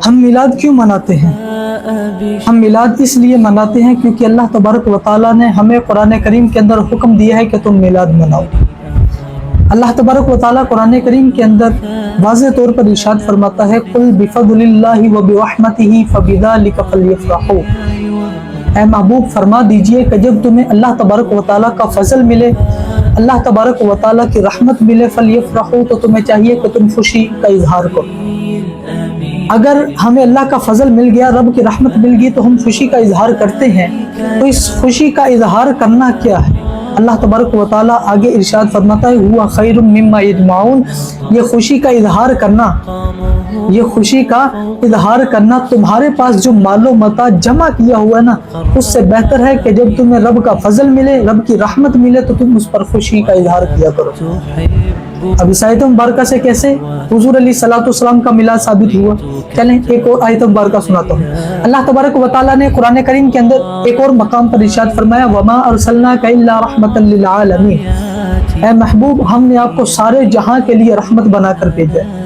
ہم میلاد کیوں مناتے ہیں؟ ہم میلاد اس لیے مناتے ہیں کیونکہ اللہ تبارک و تعالیٰ نے ہمیں قرآن کریم کے اندر حکم دیا ہے کہ تم میلاد مناؤ۔ اللہ تبارک و تعالیٰ قرآن کریم کے اندر واضح طور پر ارشاد فرماتا ہے قُلْ بِفَضْلِ اللَّهِ وَبِرَحْمَتِهِ فَبِذَلِكَ فَلْيَفْرَحُوا۔ اے محبوب فرما دیجئے کہ جب تمہیں اللہ تبارک و تعالیٰ کا فضل ملے، اللہ تبارک و تعالیٰ کی رحمت ملے، فَلْيَفْرَحُوا، تو تمہیں چاہیے کہ تم خوشی کا اظہار کرو۔ اگر ہمیں اللہ کا فضل مل گیا، رب کی رحمت مل گئی، تو ہم خوشی کا اظہار کرتے ہیں، تو اس خوشی کا اظہار کرنا کیا ہے؟ اللہ تبارک و تعالیٰ آگے ارشاد فرماتا ہے ہوا خیر مما یجمعون، یہ خوشی کا اظہار کرنا، یہ خوشی کا اظہار کرنا تمہارے پاس جو مال و متاع جمع کیا ہوا ہے نا، اس سے بہتر ہے کہ جب تمہیں رب کا فضل ملے، رب کی رحمت ملے، تو تم اس پر خوشی کا اظہار کیا کرو۔ اب اس آیت مبارکہ سے کیسے حضور علیہ الصلوۃ والسلام کا میلاد ثابت ہوا؟ چلیں ایک اور آیت مبارکہ سناتا ہوں۔ اللہ تبارک و تعالیٰ نے قرآن کریم کے اندر ایک اور مقام پر ارشاد فرمایا وما ارسلناک الا رحمۃ للعالمین، اے محبوب ہم نے آپ کو سارے جہاں کے لیے رحمت بنا کر بھیجا ہے۔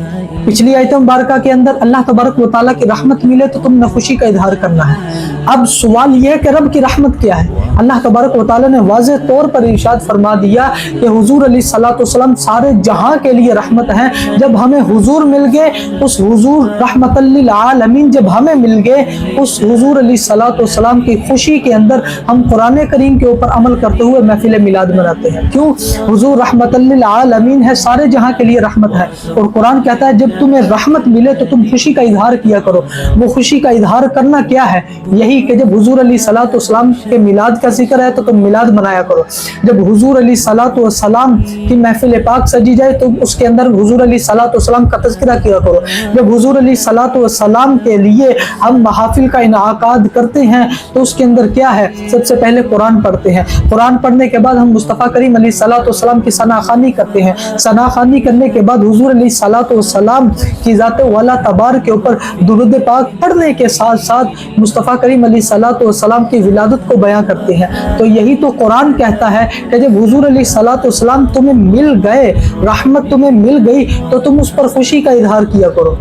پچھلی آیت مبارکہ کے اندر اللہ تبارک و تعالیٰ کی رحمت ملے تو تم نے خوشی کا اظہار کرنا ہے۔ اب سوال یہ ہے کہ رب کی رحمت کیا ہے؟ اللہ تبارک و تعالیٰ نے واضح طور پر ارشاد فرما دیا کہ حضور علیہ الصلوۃ والسلام سارے جہاں کے لیے رحمت ہیں۔ جب ہمیں حضور مل گئے، اس حضور رحمت للعالمین جب ہمیں مل گئے، اس حضور علیہ الصلوۃ والسلام کی خوشی کے اندر ہم قرآن کریم کے اوپر عمل کرتے ہوئے محفل میلاد مناتے ہیں۔ کیوں؟ حضور رحمت للعالمین ہے، سارے جہاں کے لیے رحمت ہے، اور قرآن کہتا ہے جب تمہیں رحمت ملے تو تم خوشی کا اظہار کیا کرو۔ وہ خوشی کا اظہار کرنا کیا ہے؟ یہی کہ جب حضور علیہ الصلوۃ والسلام کے میلاد کا ذکر ہے تو تم میلاد منایا کرو۔ جب حضور علیہ الصلوۃ والسلام کی محفل پاک سجی جائے تو اس کے اندر حضور علیہ الصلوۃ والسلام کا تذکرہ کیا کرو۔ جب حضور علیہ الصلوۃ والسلام کے لیے ہم محافل کا انعقاد کرتے ہیں تو اس کے اندر کیا ہے؟ سب سے پہلے قرآن پڑھتے ہیں، قرآن پڑھنے کے بعد ہم مصطفیٰ کریم علیہ الصلوۃ والسلام کی ثنا خوانی کرتے ہیں، ثنا خوانی کرنے کے بعد حضور علیہ الصلوۃ والسلام کی ذات والا تبار کے اوپر درود پاک پڑھنے کے ساتھ ساتھ مصطفیٰ کریم علیہ الصلوۃ والسلام کی ولادت کو بیان کرتے ہیں۔ تو یہی تو قرآن کہتا ہے کہ جب حضور علیہ الصلوۃ والسلام تمہیں مل گئے، رحمت تمہیں مل گئی، تو تم اس پر خوشی کا اظہار کیا کرو۔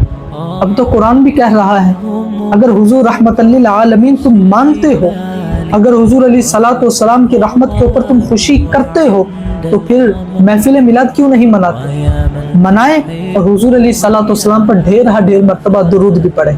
اب تو قرآن بھی کہہ رہا ہے اگر حضور رحمت للعالمین تم مانتے ہو، اگر حضور علیہ الصلوۃ والسلام کی رحمت کے اوپر تم خوشی کرتے ہو، تو پھر محفل میلاد کیوں نہیں مناتے؟ منائیں اور حضور علیہ الصلوۃ والسلام پر ڈھیر مرتبہ درود بھی پڑھیں۔